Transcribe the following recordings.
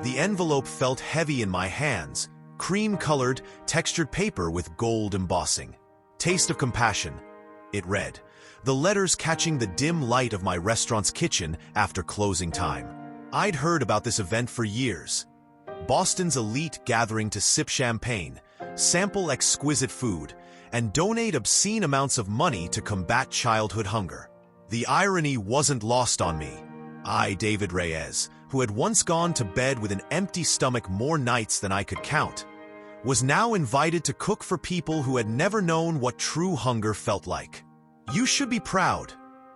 The envelope felt heavy in my hands, cream-colored, textured paper with gold embossing. Taste of compassion, it read, the letters catching the dim light of my restaurant's kitchen after closing time. I'd heard about this event for years. Boston's elite gathering to sip champagne, sample exquisite food, and donate obscene amounts of money to combat childhood hunger. The irony wasn't lost on me. I, David Reyes, who had once gone to bed with an empty stomach more nights than I could count, was now invited to cook for people who had never known what true hunger felt like. "You should be proud,"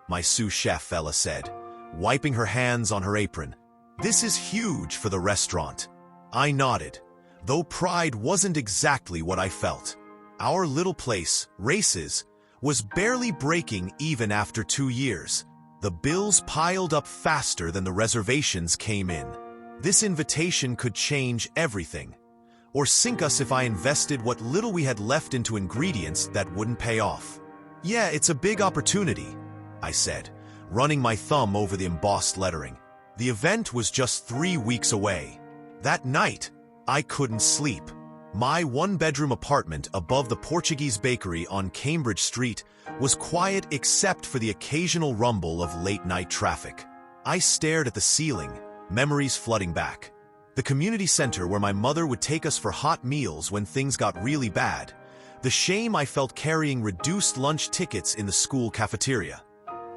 my sous chef fella said, wiping her hands on her apron. "This is huge for the restaurant." I nodded, though pride wasn't exactly what I felt. Our little place, Races, was barely breaking even after 2 years. The bills piled up faster than the reservations came in. This invitation could change everything, or sink us if I invested what little we had left into ingredients that wouldn't pay off. "Yeah, it's a big opportunity," I said, running my thumb over the embossed lettering. The event was just 3 weeks away. That night, I couldn't sleep. My one-bedroom apartment above the Portuguese bakery on Cambridge Street was quiet except for the occasional rumble of late-night traffic. I stared at the ceiling, memories flooding back. The community center where my mother would take us for hot meals when things got really bad. The shame I felt carrying reduced lunch tickets in the school cafeteria.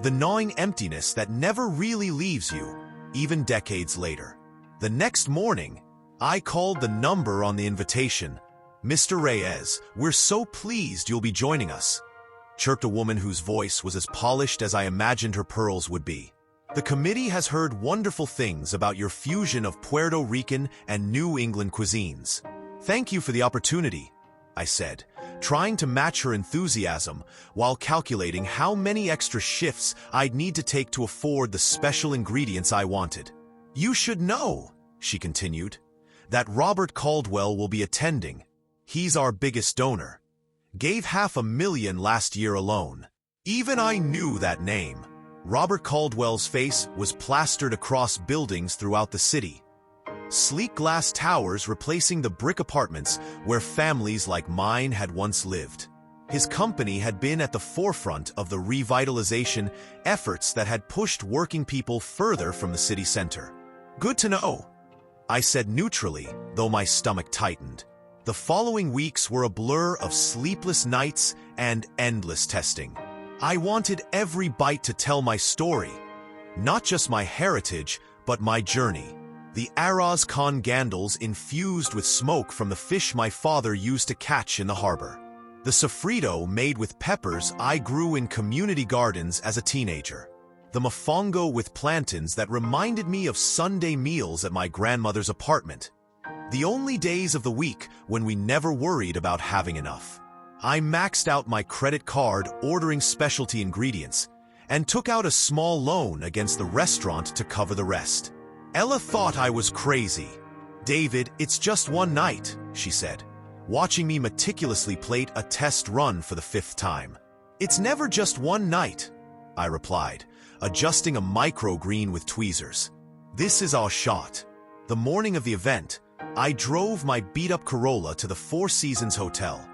The gnawing emptiness that never really leaves you, even decades later. The next morning, I called the number on the invitation. "Mr. Reyes, we're so pleased you'll be joining us," chirped a woman whose voice was as polished as I imagined her pearls would be. "The committee has heard wonderful things about your fusion of Puerto Rican and New England cuisines. Thank you for the opportunity," I said, trying to match her enthusiasm while calculating how many extra shifts I'd need to take to afford the special ingredients I wanted. "You should know," she continued, "that Robert Caldwell will be attending. He's our biggest donor. Gave $500,000 last year alone." Even I knew that name. Robert Caldwell's face was plastered across buildings throughout the city. Sleek glass towers replacing the brick apartments where families like mine had once lived. His company had been at the forefront of the revitalization efforts that had pushed working people further from the city center. "Good to know," I said neutrally, though my stomach tightened. The following weeks were a blur of sleepless nights and endless testing. I wanted every bite to tell my story, not just my heritage, but my journey. The arroz con gandals infused with smoke from the fish my father used to catch in the harbor. The sofrito made with peppers I grew in community gardens as a teenager. The mofongo with plantains that reminded me of Sunday meals at my grandmother's apartment. The only days of the week when we never worried about having enough. I maxed out my credit card ordering specialty ingredients and took out a small loan against the restaurant to cover the rest. Ella thought I was crazy. "David, it's just one night," she said, watching me meticulously plate a test run for the 5th time. "It's never just one night," I replied, adjusting a microgreen with tweezers. "This is our shot." The morning of the event, I drove my beat-up Corolla to the Four Seasons Hotel,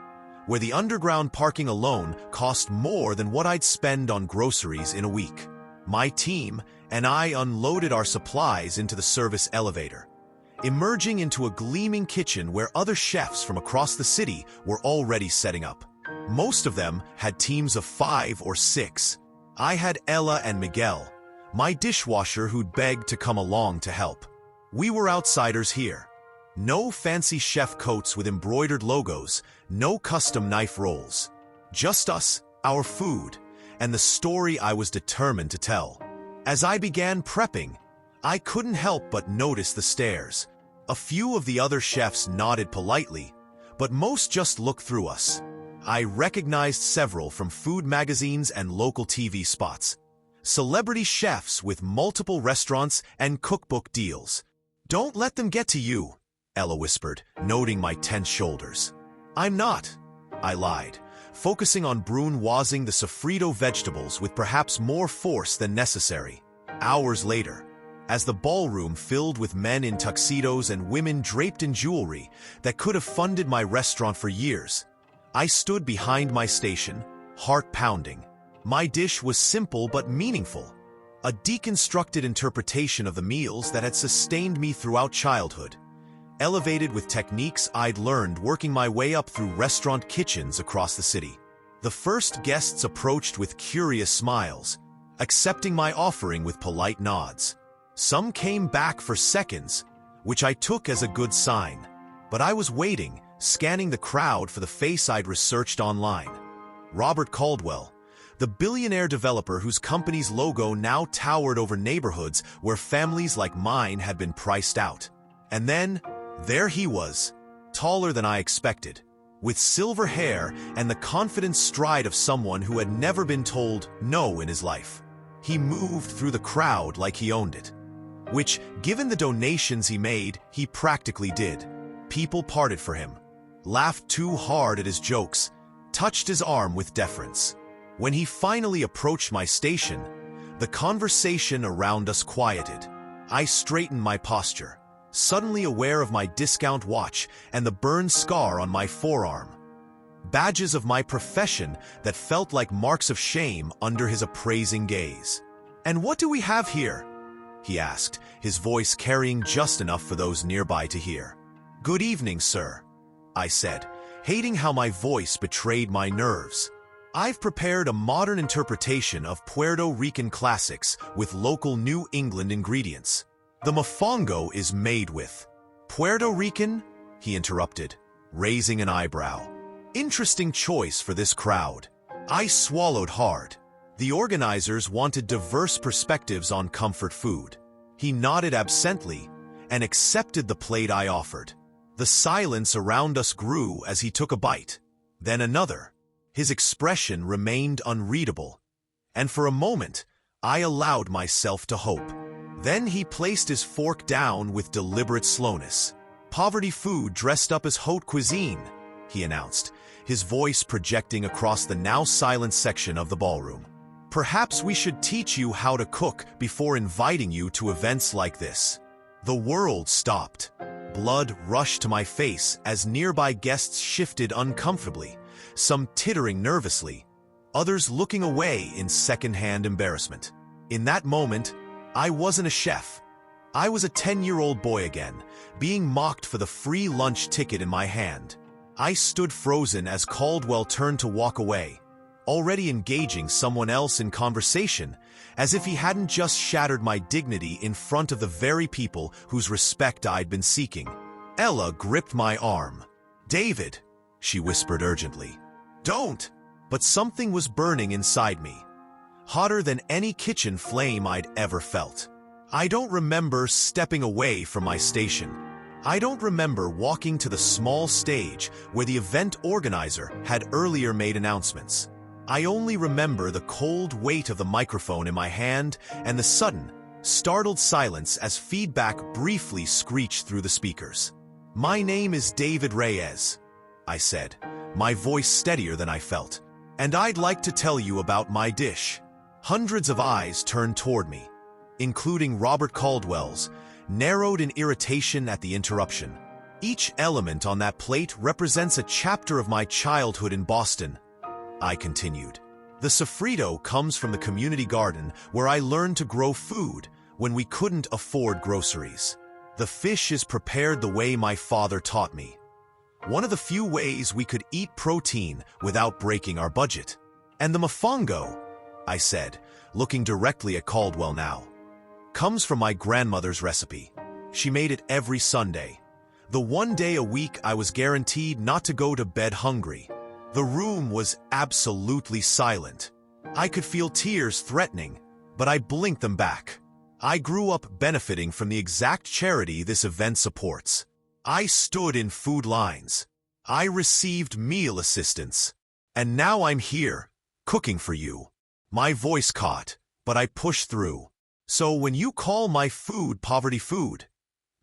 where the underground parking alone cost more than what I'd spend on groceries in a week. My team and I unloaded our supplies into the service elevator, emerging into a gleaming kitchen where other chefs from across the city were already setting up. Most of them had teams of 5 or 6. I had Ella and Miguel, my dishwasher who'd begged to come along to help. We were outsiders here. No fancy chef coats with embroidered logos, no custom knife rolls. Just us, our food, and the story I was determined to tell. As I began prepping, I couldn't help but notice the stares. A few of the other chefs nodded politely, but most just looked through us. I recognized several from food magazines and local TV spots. Celebrity chefs with multiple restaurants and cookbook deals. "Don't let them get to you," Ella whispered, noting my tense shoulders. "I'm not," I lied, focusing on brunoising the sofrito vegetables with perhaps more force than necessary. Hours later, as the ballroom filled with men in tuxedos and women draped in jewelry that could have funded my restaurant for years. I stood behind my station, heart pounding. My dish was simple but meaningful, a deconstructed interpretation of the meals that had sustained me throughout childhood, elevated with techniques I'd learned working my way up through restaurant kitchens across the city. The first guests approached with curious smiles, accepting my offering with polite nods. Some came back for seconds, which I took as a good sign. But I was waiting, scanning the crowd for the face I'd researched online. Robert Caldwell, the billionaire developer whose company's logo now towered over neighborhoods where families like mine had been priced out. And then, there he was, taller than I expected, with silver hair and the confident stride of someone who had never been told no in his life. He moved through the crowd like he owned it, which, given the donations he made, he practically did. People parted for him, laughed too hard at his jokes, touched his arm with deference. When he finally approached my station, the conversation around us quieted. I straightened my posture, suddenly aware of my discount watch and the burned scar on my forearm, badges of my profession that felt like marks of shame under his appraising gaze. "And what do we have here?" he asked, his voice carrying just enough for those nearby to hear. "Good evening, sir," I said, hating how my voice betrayed my nerves. "I've prepared a modern interpretation of Puerto Rican classics with local New England ingredients. The mofongo is made with..." "Puerto Rican?" he interrupted, raising an eyebrow. Interesting choice for this crowd. I swallowed hard. The organizers wanted diverse perspectives on comfort food. He nodded absently and accepted the plate I offered. The silence around us grew as he took a bite, then another. His expression remained unreadable, and for a moment, I allowed myself to hope. Then he placed his fork down with deliberate slowness. "Poverty food dressed up as haute cuisine," he announced, his voice projecting across the now silent section of the ballroom. "Perhaps we should teach you how to cook before inviting you to events like this." The world stopped. Blood rushed to my face as nearby guests shifted uncomfortably, some tittering nervously, others looking away in second-hand embarrassment. In that moment, I wasn't a chef. I was a 10-year-old boy again, being mocked for the free lunch ticket in my hand. I stood frozen as Caldwell turned to walk away, already engaging someone else in conversation, as if he hadn't just shattered my dignity in front of the very people whose respect I'd been seeking. Ella gripped my arm. "David," she whispered urgently. "Don't!" But something was burning inside me, hotter than any kitchen flame I'd ever felt. I don't remember stepping away from my station. I don't remember walking to the small stage where the event organizer had earlier made announcements. I only remember the cold weight of the microphone in my hand and the sudden, startled silence as feedback briefly screeched through the speakers. "My name is David Reyes," I said, my voice steadier than I felt, "and I'd like to tell you about my dish." Hundreds of eyes turned toward me, including Robert Caldwell's, narrowed in irritation at the interruption. "Each element on that plate represents a chapter of my childhood in Boston," I continued. "The sofrito comes from the community garden where I learned to grow food when we couldn't afford groceries. The fish is prepared the way my father taught me, one of the few ways we could eat protein without breaking our budget. And the mofongo," I said, looking directly at Caldwell now, "comes from my grandmother's recipe. She made it every Sunday, the one day a week I was guaranteed not to go to bed hungry." The room was absolutely silent. I could feel tears threatening, but I blinked them back. I grew up benefiting from the exact charity this event supports. I stood in food lines. I received meal assistance. And now I'm here, cooking for you. My voice caught, but I pushed through. "So when you call my food poverty food,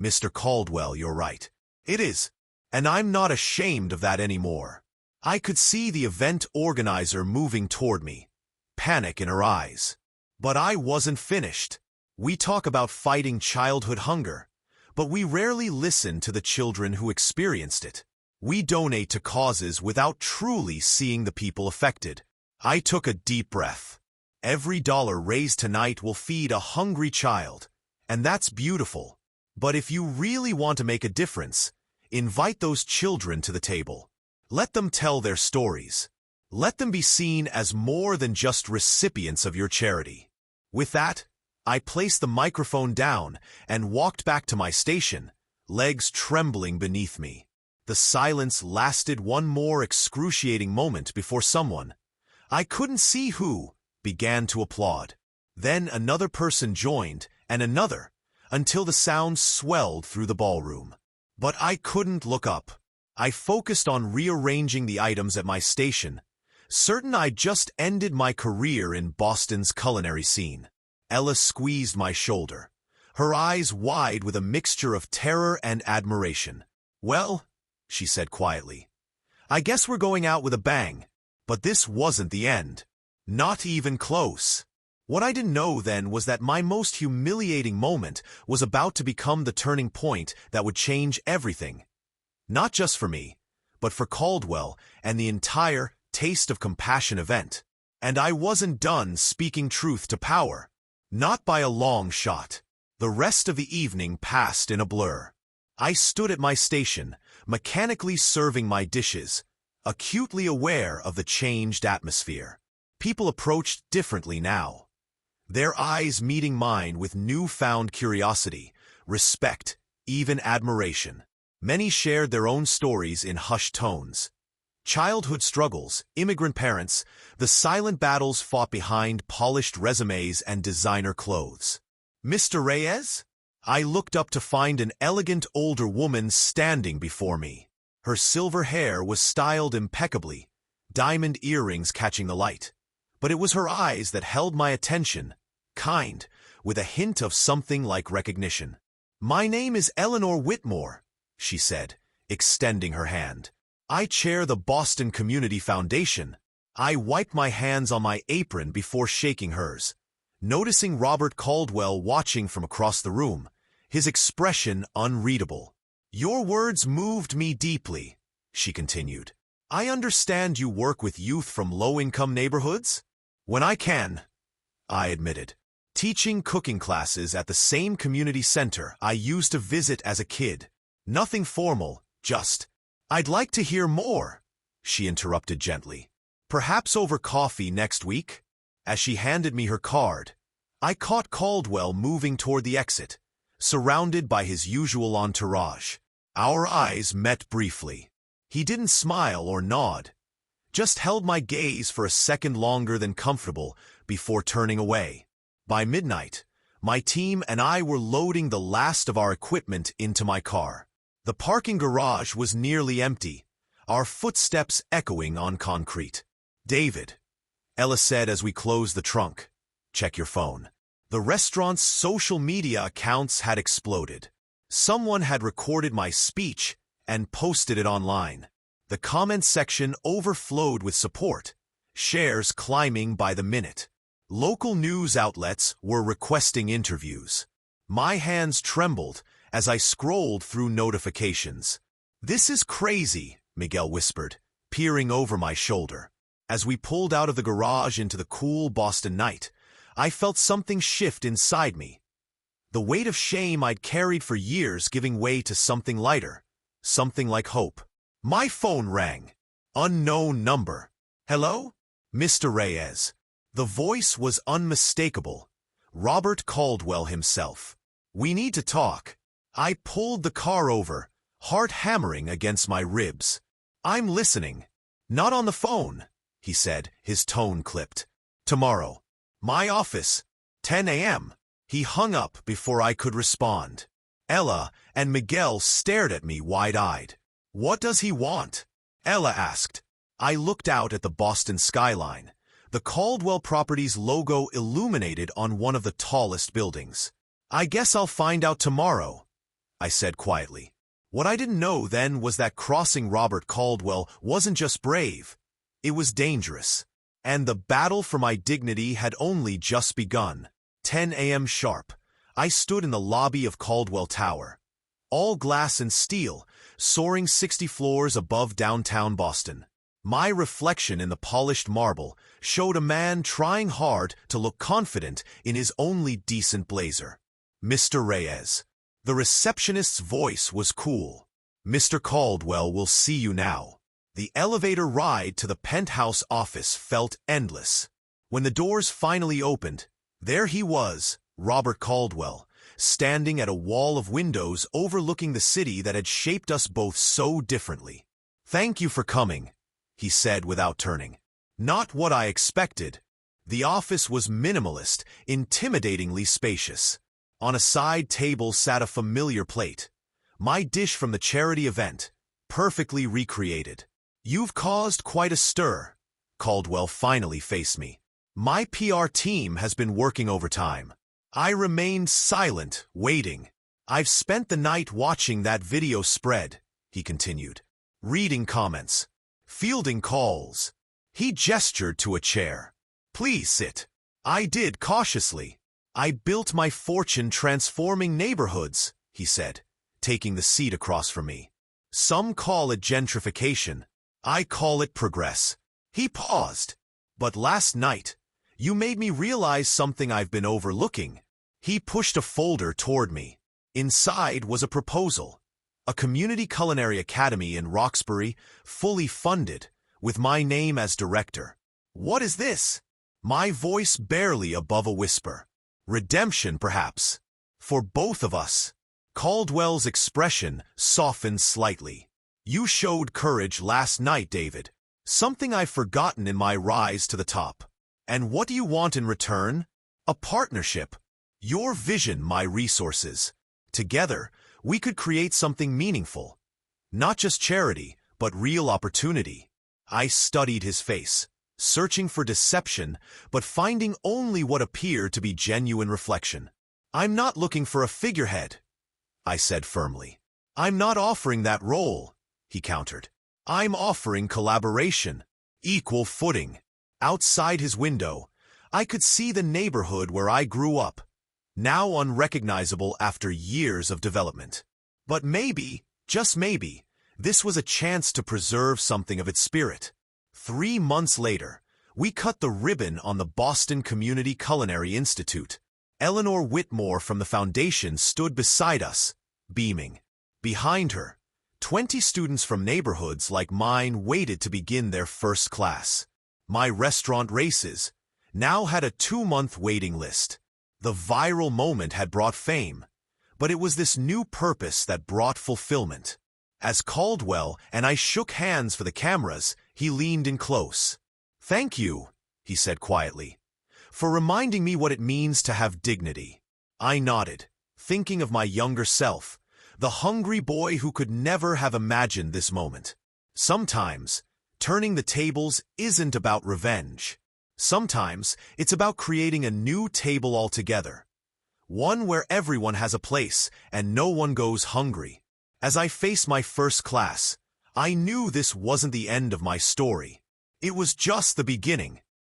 Mr. Caldwell, you're right. It is. And I'm not ashamed of that anymore." I could see the event organizer moving toward me, panic in her eyes. But I wasn't finished. We talk about fighting childhood hunger, but we rarely listen to the children who experienced it. We donate to causes without truly seeing the people affected. I took a deep breath. Every dollar raised tonight will feed a hungry child, and that's beautiful. But if you really want to make a difference, invite those children to the table. Let them tell their stories. Let them be seen as more than just recipients of your charity. With that, I placed the microphone down and walked back to my station, legs trembling beneath me. The silence lasted one more excruciating moment before someone, I couldn't see who, began to applaud. Then another person joined, and another, until the sound swelled through the ballroom. But I couldn't look up. I focused on rearranging the items at my station, certain I'd just ended my career in Boston's culinary scene. Ella squeezed my shoulder, her eyes wide with a mixture of terror and admiration. "Well," she said quietly, "I guess we're going out with a bang." But this wasn't the end. Not even close. What I didn't know then was that my most humiliating moment was about to become the turning point that would change everything. Not just for me, but for Caldwell and the entire Taste of Compassion event. And I wasn't done speaking truth to power. Not by a long shot. The rest of the evening passed in a blur. I stood at my station, mechanically serving my dishes, acutely aware of the changed atmosphere. People approached differently now, their eyes meeting mine with newfound curiosity, respect, even admiration. Many shared their own stories in hushed tones. Childhood struggles, immigrant parents, the silent battles fought behind polished resumes and designer clothes. "Mr. Reyes?" I looked up to find an elegant older woman standing before me. Her silver hair was styled impeccably, diamond earrings catching the light. But it was her eyes that held my attention, kind, with a hint of something like recognition. "My name is Eleanor Whitmore," she said, extending her hand. "I chair the Boston Community Foundation." I wiped my hands on my apron before shaking hers, noticing Robert Caldwell watching from across the room, his expression unreadable. "Your words moved me deeply," she continued. "I understand you work with youth from low-income neighborhoods?" "When I can," I admitted. "Teaching cooking classes at the same community center I used to visit as a kid. Nothing formal, just—" "I'd like to hear more," she interrupted gently. "Perhaps over coffee next week?" As she handed me her card, I caught Caldwell moving toward the exit, surrounded by his usual entourage. Our eyes met briefly. He didn't smile or nod, just held my gaze for a second longer than comfortable before turning away. By midnight, my team and I were loading the last of our equipment into my car. The parking garage was nearly empty, our footsteps echoing on concrete. "David," Ella said as we closed the trunk, "check your phone." The restaurant's social media accounts had exploded. Someone had recorded my speech and posted it online. The comment section overflowed with support, shares climbing by the minute. Local news outlets were requesting interviews. My hands trembled as I scrolled through notifications. "This is crazy," Miguel whispered, peering over my shoulder. As we pulled out of the garage into the cool Boston night, I felt something shift inside me. The weight of shame I'd carried for years giving way to something lighter, something like hope. My phone rang. Unknown number. "Hello? Mr. Reyes." The voice was unmistakable. Robert Caldwell himself. "We need to talk." I pulled the car over, heart hammering against my ribs. "I'm listening." "Not on the phone," he said, his tone clipped. "Tomorrow. My office. 10 a.m. He hung up before I could respond. Ella and Miguel stared at me wide-eyed. "What does he want?" Ella asked. I looked out at the Boston skyline, the Caldwell Properties logo illuminated on one of the tallest buildings. "I guess I'll find out tomorrow," I said quietly. What I didn't know then was that crossing Robert Caldwell wasn't just brave, it was dangerous. And the battle for my dignity had only just begun. 10 a.m. sharp, I stood in the lobby of Caldwell Tower, all glass and steel, soaring 60 floors above downtown Boston. My reflection in the polished marble showed a man trying hard to look confident in his only decent blazer. Mr. Reyes. The receptionist's voice was cool. Mr. Caldwell will see you now. The elevator ride to the penthouse office felt endless. When the doors finally opened, there he was, Robert Caldwell, standing at a wall of windows overlooking the city that had shaped us both so differently. "Thank you for coming," he said without turning. Not what I expected. The office was minimalist, intimidatingly spacious. On a side table sat a familiar plate. My dish from the charity event, perfectly recreated. "You've caused quite a stir." Caldwell finally faced me. "My PR team has been working overtime." I remained silent, waiting. "I've spent the night watching that video spread," he continued, reading comments, fielding calls. He gestured to a chair. "Please sit." I did cautiously. "I built my fortune transforming neighborhoods," he said, taking the seat across from me. "Some call it gentrification. I call it progress." He paused. "But last night, you made me realize something I've been overlooking." He pushed a folder toward me. Inside was a proposal. A community culinary academy in Roxbury, fully funded, with my name as director. "What is this?" My voice barely above a whisper. "Redemption, perhaps. For both of us." Caldwell's expression softened slightly. "You showed courage last night, David. Something I've forgotten in my rise to the top. And what do you want in return? A partnership. Your vision, my resources. Together, we could create something meaningful. Not just charity, but real opportunity." I studied his face, searching for deception, but finding only what appeared to be genuine reflection. "I'm not looking for a figurehead," I said firmly. "I'm not offering that role," he countered. "I'm offering collaboration, equal footing." Outside his window, I could see the neighborhood where I grew up, now unrecognizable after years of development. But maybe, just maybe, this was a chance to preserve something of its spirit. 3 months later, we cut the ribbon on the Boston Community Culinary Institute. Eleanor Whitmore from the foundation stood beside us, beaming. Behind her, 20 students from neighborhoods like mine waited to begin their first class. My restaurant races now had a 2-month waiting list. The viral moment had brought fame, but it was this new purpose that brought fulfillment. As Caldwell and I shook hands for the cameras, he leaned in close. "Thank you," he said quietly, "for reminding me what it means to have dignity." I nodded, thinking of my younger self, the hungry boy who could never have imagined this moment. Sometimes, turning the tables isn't about revenge. Sometimes, it's about creating a new table altogether. One where everyone has a place and no one goes hungry. As I faced my first class, I knew this wasn't the end of my story. It was just the beginning.